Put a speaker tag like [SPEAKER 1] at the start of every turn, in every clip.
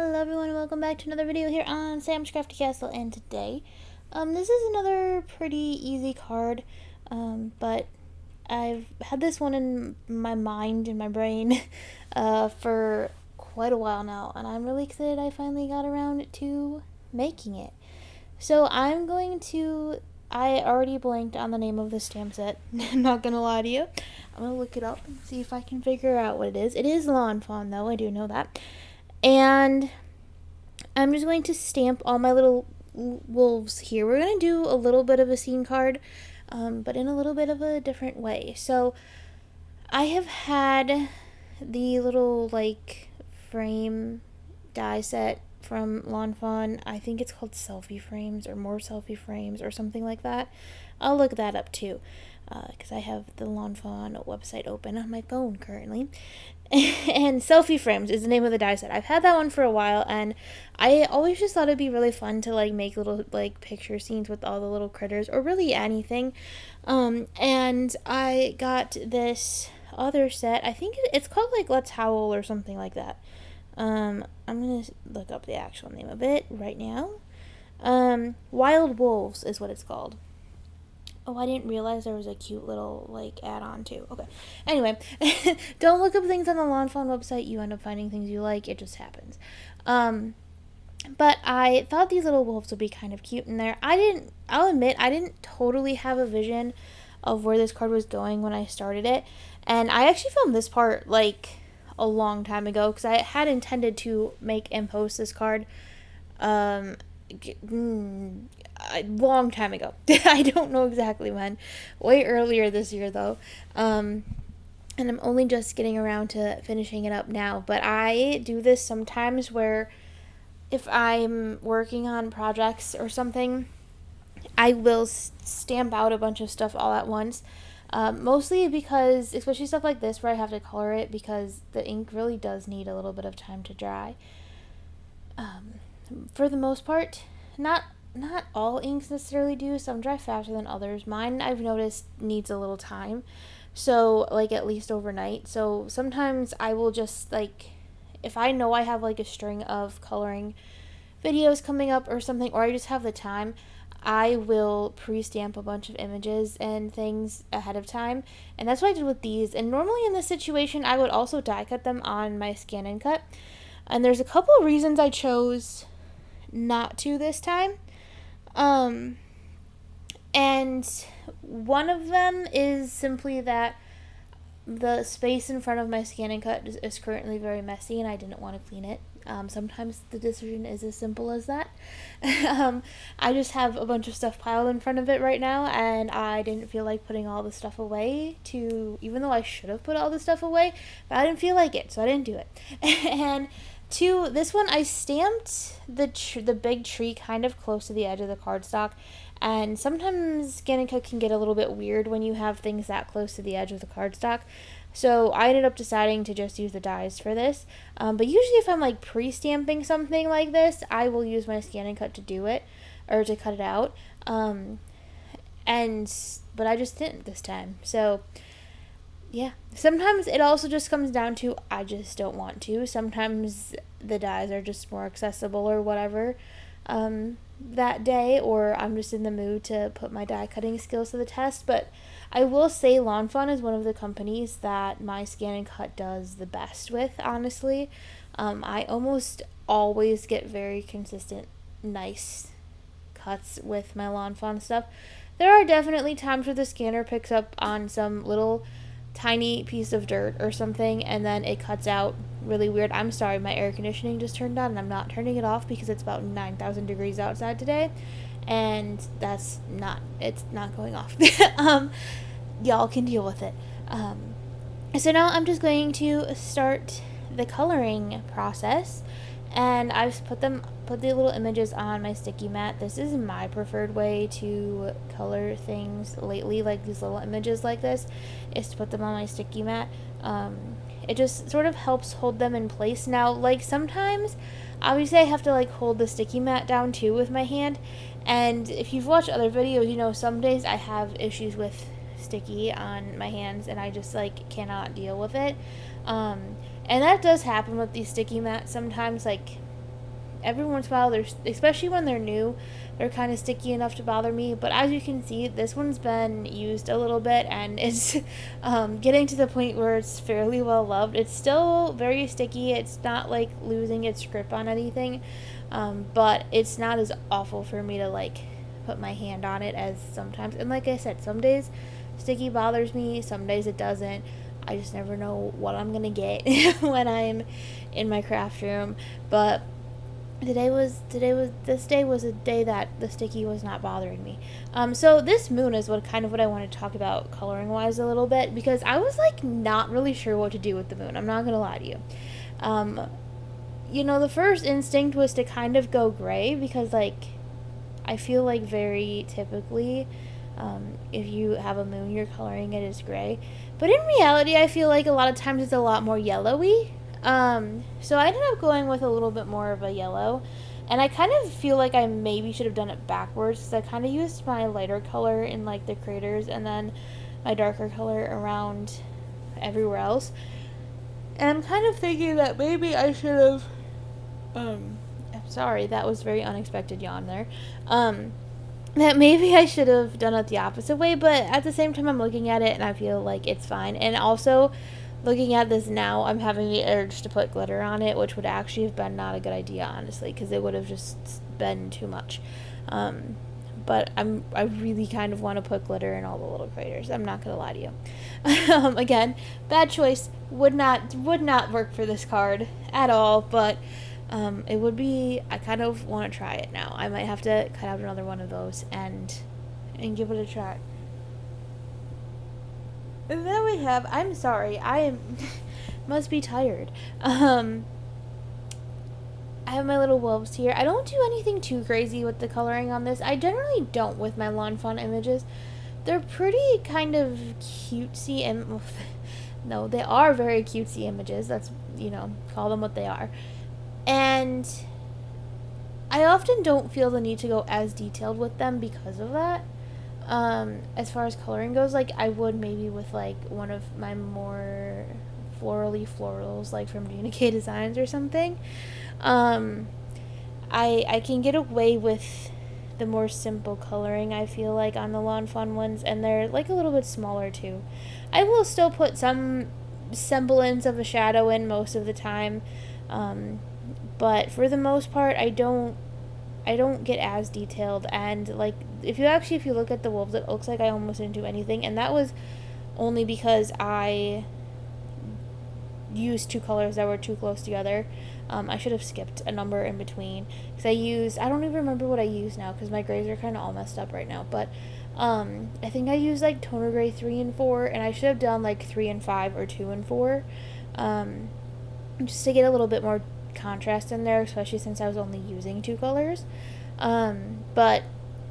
[SPEAKER 1] Hello everyone, welcome back to another video here on Sam's Crafty Castle, and today, this is another pretty easy card, but I've had this one in my mind, in my brain, for quite a while now, and I'm really excited I finally got around to making it. So I already blanked on the name of the stamp set, I'm not gonna lie to you. I'm gonna look it up and see if I can figure out what it is. It is Lawn Fawn though, I do know that. And I'm just going to stamp all my little wolves here. We're going to do a little bit of a scene card, but in a little bit of a different way. So I have had the little frame die set from Lawn Fawn. I think it's called Selfie frames or more Selfie frames or something like that. I'll look that up too, because I have the Lawn Fawn website open on my phone currently. And Selfie frames is the name of the die set. I've had that one for a while, and I always just thought it'd be really fun to make little picture scenes with all the little critters, or really anything. And I got this other set. I think it's called Let's Howl or something like that. I'm gonna look up the actual name of it right now. Wild Wolves is what it's called. Oh, I didn't realize there was a cute little, add-on, too. Okay. Anyway, don't look up things on the Lawn Fawn website. You end up finding things you like. It just happens. But I thought these little wolves would be kind of cute in there. I'll admit, I didn't totally have a vision of where this card was going when I started it. And I actually filmed this part, a long time ago, because I had intended to make and post this card, a long time ago. I don't know exactly when. Way earlier this year, though. And I'm only just getting around to finishing it up now. But I do this sometimes where if I'm working on projects or something, I will stamp out a bunch of stuff all at once. Mostly because, especially stuff like this where I have to color it, because the ink really does need a little bit of time to dry. For the most part, not all inks necessarily do. Some dry faster than others. Mine, I've noticed, needs a little time. So, at least overnight. So, sometimes I will just, if I know I have, a string of coloring videos coming up or something, or I just have the time, I will pre-stamp a bunch of images and things ahead of time. And that's what I did with these. And normally in this situation, I would also die cut them on my Scan and Cut. And there's a couple of reasons I chose not to this time. And one of them is simply that the space in front of my Scan and Cut is currently very messy, and I didn't want to clean it. Sometimes the decision is as simple as that. I just have a bunch of stuff piled in front of it right now, and I didn't feel like putting all the stuff away, even though I should have put all the stuff away, but I didn't feel like it, so I didn't do it. And two, this one I stamped the big tree kind of close to the edge of the cardstock, and sometimes Scan and Cut can get a little bit weird when you have things that close to the edge of the cardstock. So I ended up deciding to just use the dies for this. But usually if I'm pre-stamping something like this, I will use my Scan and Cut to do it, or to cut it out. But I just didn't this time. So yeah, sometimes it also just comes down to I just don't want to. Sometimes the dies are just more accessible or whatever that day, or I'm just in the mood to put my die cutting skills to the test. But I will say Lawn Fawn is one of the companies that my Scan and Cut does the best with, honestly. I almost always get very consistent, nice cuts with my Lawn Fawn stuff. There are definitely times where the scanner picks up on some little tiny piece of dirt or something, and then it cuts out really weird. I'm sorry, my air conditioning just turned on, and I'm not turning it off because it's about 9,000 degrees outside today, and it's not going off. Y'all can deal with it. So now I'm just going to start the coloring process, and I've put the little images on my sticky mat. This is my preferred way to color things lately, these little images like this, is to put them on my sticky mat. It just sort of helps hold them in place. Now, sometimes, obviously I have to hold the sticky mat down too with my hand, and if you've watched other videos, you know some days I have issues with sticky on my hands, and I just cannot deal with it. And that does happen with these sticky mats sometimes. every once in a while, especially when they're new, they're kind of sticky enough to bother me. But as you can see, this one's been used a little bit, and it's getting to the point where it's fairly well loved. It's still very sticky. It's not like losing its grip on anything, but it's not as awful for me to like put my hand on it as sometimes. And like I said, some days sticky bothers me, some days it doesn't. I just never know what I'm gonna get when I'm in my craft room. But this day was a day that the sticky was not bothering me. So this moon is what I want to talk about coloring wise a little bit, because I was like not really sure what to do with the moon. I'm not gonna lie to you. The first instinct was to kind of go gray, because like I feel like very typically, if you have a moon, you're coloring it as gray. But in reality, I feel like a lot of times it's a lot more yellowy. So I ended up going with a little bit more of a yellow. And I kind of feel like I maybe should have done it backwards, because I kind of used my lighter color in like the craters and then my darker color around everywhere else. And I'm kind of thinking that maybe I should have... sorry, that was very unexpected yawn there. That maybe I should have done it the opposite way, but at the same time I'm looking at it and I feel like it's fine. And also, looking at this now, I'm having the urge to put glitter on it, which would actually have been not a good idea, honestly, because it would have just been too much. But I really kind of want to put glitter in all the little craters. I'm not gonna lie to you. Again, bad choice. Would not work for this card at all, but it would be... I kind of want to try it now. I might have to cut out another one of those and give it a try. And then we have... I'm sorry. I must be tired. I have my little wolves here. I don't do anything too crazy with the coloring on this. I generally don't with my Lawn Fawn images. They're pretty kind of cutesy, and no, they are very cutesy images. That's, call them what they are. And I often don't feel the need to go as detailed with them because of that. As far as coloring goes, like I would maybe with like one of my more florals, like from DNK Designs or something. I can get away with the more simple coloring, I feel like, on the Lawn Fawn ones, and they're like a little bit smaller too. I will still put some semblance of a shadow in most of the time. But for the most part, I don't get as detailed. And like if you look at the wolves, it looks like I almost didn't do anything, and that was only because I used two colors that were too close together. I should have skipped a number in between, because I don't even remember what I used now, because my grays are kind of all messed up right now, but I think I used like toner gray 3 and 4, and I should have done like 3 and 5 or 2 and 4, just to get a little bit more contrast in there, especially since I was only using two colors. But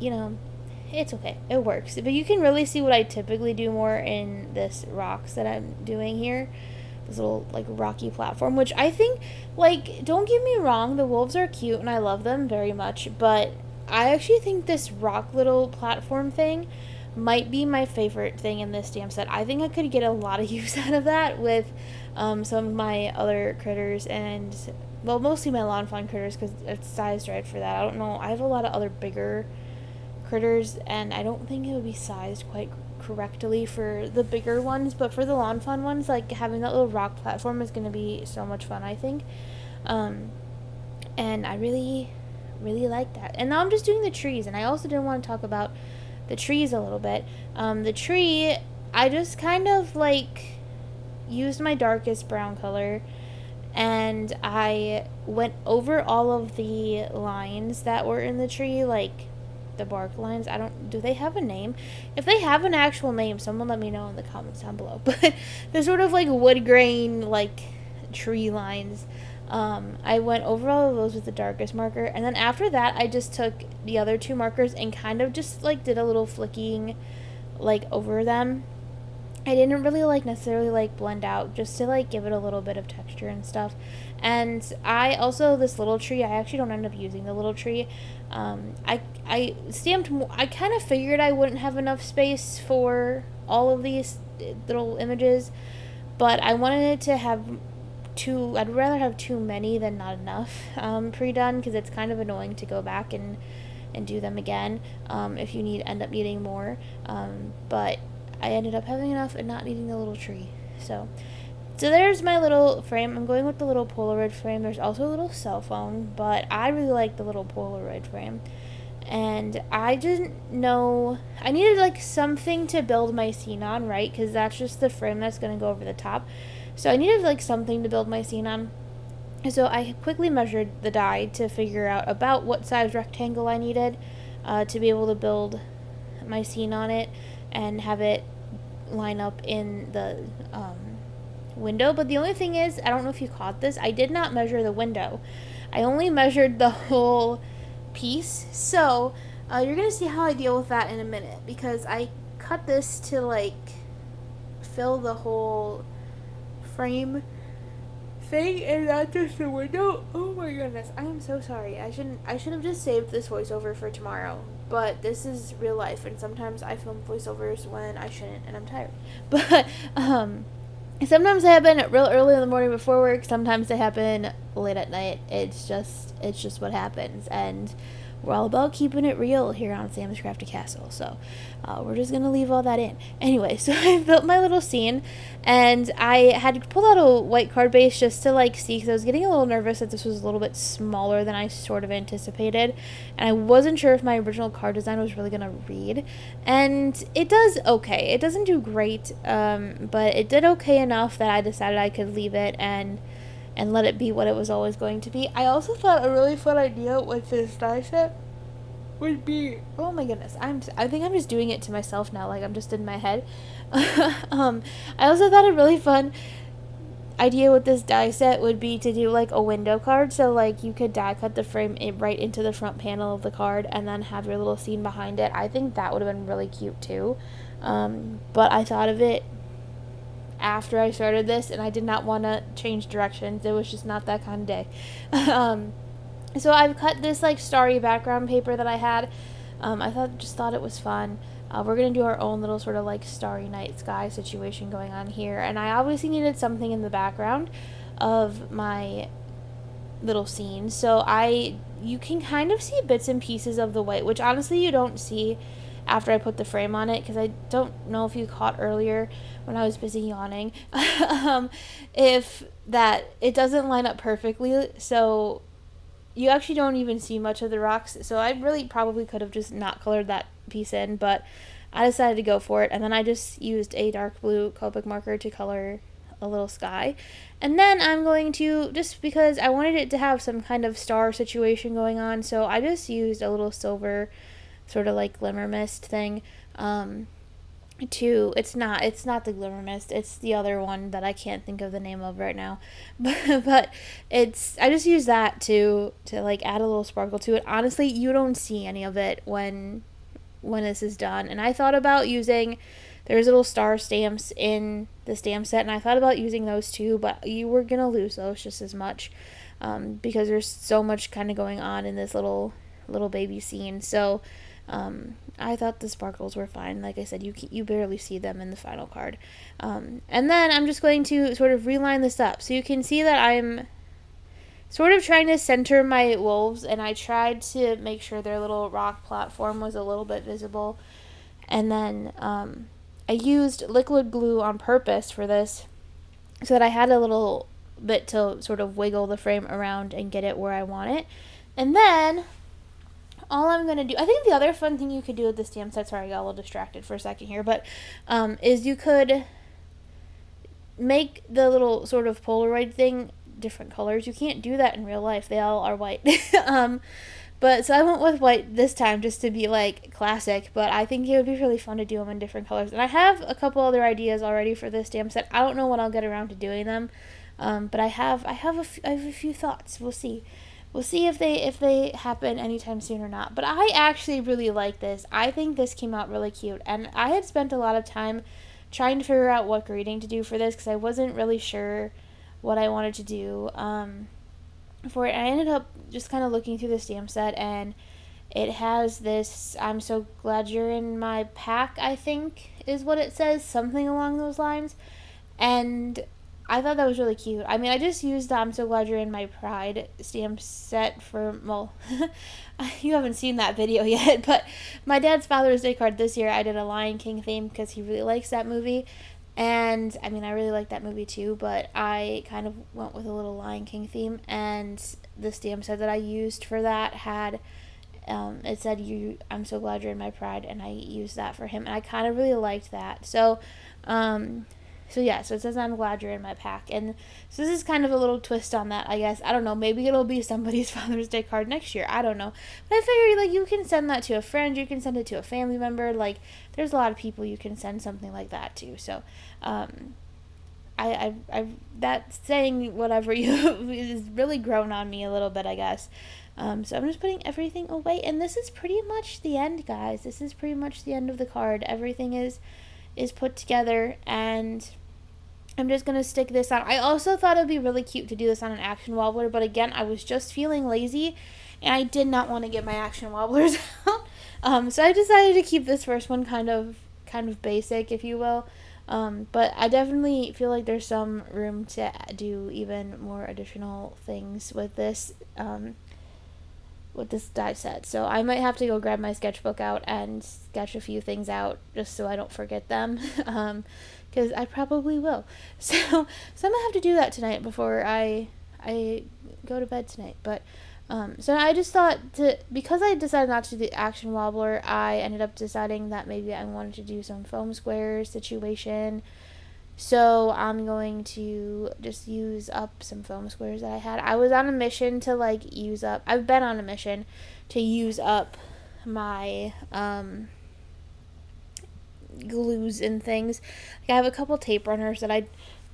[SPEAKER 1] it's okay, it works. But you can really see what I typically do more in this rocks that I'm doing here, this little like rocky platform, which I think, like, don't get me wrong, the wolves are cute and I love them very much, but I actually think this rock little platform thing might be my favorite thing in this stamp set. I think I could get a lot of use out of that with some of my other critters, and well, mostly my Lawn Fawn critters, because it's sized right for that. I don't know, I have a lot of other bigger critters, and I don't think it would be sized quite correctly for the bigger ones, but for the Lawn Fawn ones, like, having that little rock platform is going to be so much fun, I think. And I really like that. And now I'm just doing the trees, and I also did want to talk about the trees a little bit. The tree, I just kind of like used my darkest brown color, and I went over all of the lines that were in the tree, like the bark lines. Do they have a name? If they have an actual name, someone let me know in the comments down below. But the sort of like wood grain, like tree lines, I went over all of those with the darkest marker, and then after that I just took the other two markers and kind of just like did a little flicking like over them. I didn't really like necessarily like blend out, just to like give it a little bit of texture and stuff. And I also, this little tree, I actually don't end up using the little tree. I stamped more. I kind of figured I wouldn't have enough space for all of these little images, but I wanted it to have I'd rather have too many than not enough pre-done, because it's kind of annoying to go back and do them again if you end up needing more. But I ended up having enough and not needing the little tree. So there's my little frame. I'm going with the little Polaroid frame. There's also a little cell phone, but I really like the little Polaroid frame. And I didn't know, I needed like something to build my scene on, right? Because that's just the frame that's going to go over the top. So I needed like something to build my scene on. So I quickly measured the die to figure out about what size rectangle I needed to be able to build my scene on it and have it line up in the window. But the only thing is, I don't know if you caught this, I did not measure the window. I only measured the whole piece. So you're gonna see how I deal with that in a minute, because I cut this to like fill the whole frame thing and not just the window. Oh my goodness, I am so sorry. I should have just saved this voiceover for tomorrow, but this is real life, and sometimes I film voiceovers when I shouldn't and I'm tired. But sometimes they happen real early in the morning before work, sometimes they happen late at night. It's just what happens, and we're all about keeping it real here on Sam's Crafty Castle, so we're just gonna leave all that in. Anyway, so I built my little scene, and I had pulled out a white card base just to like see, because I was getting a little nervous that this was a little bit smaller than I sort of anticipated, and I wasn't sure if my original card design was really gonna read. And it does okay. It doesn't do great, but it did okay enough that I decided I could leave it and let it be what it was always going to be. I also thought a really fun idea with this die set would be, oh my goodness, I think I'm just doing it to myself now, like I'm just in my head. I also thought a really fun idea with this die set would be to do like a window card, so like you could die cut the frame right into the front panel of the card and then have your little scene behind it. I think that would have been really cute too, but I thought of it after I started this, and I did not want to change directions. It was just not that kind of day. So I've cut this like starry background paper that I had. I thought it was fun. We're gonna do our own little sort of like starry night sky situation going on here, and I obviously needed something in the background of my little scene. So you can kind of see bits and pieces of the white, which honestly you don't see after I put the frame on it, because I don't know if you caught earlier when I was busy yawning, if that it doesn't line up perfectly, so you actually don't even see much of the rocks. So I really probably could have just not colored that piece in, but I decided to go for it, and then I just used a dark blue Copic marker to color a little sky. And then I'm going to, just because I wanted it to have some kind of star situation going on, so I just used a little silver sort of like glimmer mist thing. It's not the glimmer mist, it's the other one that I can't think of the name of right now. But I just use that to like add a little sparkle to it. Honestly, you don't see any of it when this is done. And I thought about using, there's little star stamps in the stamp set, and I thought about using those too, but you were gonna lose those just as much, because there's so much kind of going on in this little baby scene. So I thought the sparkles were fine. Like I said, you barely see them in the final card. And then I'm just going to sort of reline this up. So you can see that I'm sort of trying to center my wolves, and I tried to make sure their little rock platform was a little bit visible. And then I used liquid glue on purpose for this, so that I had a little bit to sort of wiggle the frame around and get it where I want it. And then all I'm going to do, I think the other fun thing you could do with the stamp set, sorry I got a little distracted for a second here, but is you could make the little sort of Polaroid thing different colors. You can't do that in real life. They all are white. But so I went with white this time just to be like classic, but I think it would be really fun to do them in different colors. And I have a couple other ideas already for this stamp set. I don't know when I'll get around to doing them, but I have a few thoughts. We'll see. We'll see if they happen anytime soon or not. But I actually really like this. I think this came out really cute. And I had spent a lot of time trying to figure out what grading to do for this, because I wasn't really sure what I wanted to do for it. I ended up just kind of looking through the stamp set, and it has this, "I'm so glad you're in my pack," I think is what it says, something along those lines. And I thought that was really cute. I mean, I just used the I'm So Glad You're in My Pride stamp set for, well, you haven't seen that video yet, but my dad's Father's Day card this year, I did a Lion King theme because he really likes that movie. And, I mean, I really like that movie too, but I kind of went with a little Lion King theme, and the stamp set that I used for that had, it said, I'm so glad you're in my pride, and I used that for him, and I kind of really liked that. So yeah, so it says I'm glad you're in my pack. And so this is kind of a little twist on that, I guess. I don't know, maybe it'll be somebody's Father's Day card next year. I don't know. But I figured, like, you can send that to a friend, you can send it to a family member. Like, there's a lot of people you can send something like that to. So, that saying whatever you is really grown on me a little bit, I guess. So I'm just putting everything away. And this is pretty much the end, guys. This is pretty much the end of the card. Everything is put together, and I'm just going to stick this on. I also thought it would be really cute to do this on an action wobbler, but again, I was just feeling lazy, and I did not want to get my action wobblers out. So I decided to keep this first one kind of basic, if you will. But I definitely feel like there's some room to do even more additional things with this die set. So I might have to go grab my sketchbook out and sketch a few things out just so I don't forget them, because I probably will. So I'm gonna have to do that tonight before I go to bed tonight. But so I just thought because I decided not to do the action wobbler, I ended up deciding that maybe I wanted to do some foam squares situation. So I'm going to just use up some foam squares that I had. I was on a mission to I've been on a mission to use up my glues and things. Like, I have a couple tape runners that I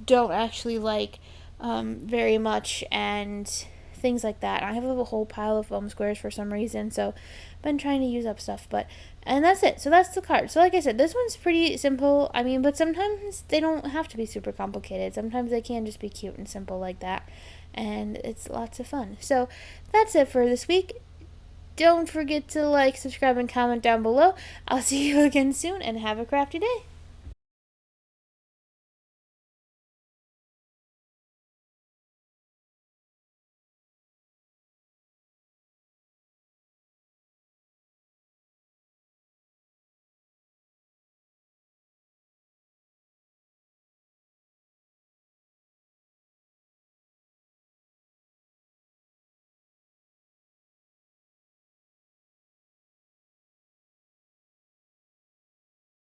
[SPEAKER 1] don't actually like very much, and things like that. I have a whole pile of foam squares for some reason, so I've been trying to use up stuff, and that's it. So that's the card. So like I said, this one's pretty simple. I mean, but sometimes they don't have to be super complicated. Sometimes they can just be cute and simple like that, and it's lots of fun. So that's it for this week. Don't forget to like, subscribe, and comment down below. I'll see you again soon, and have a crafty day.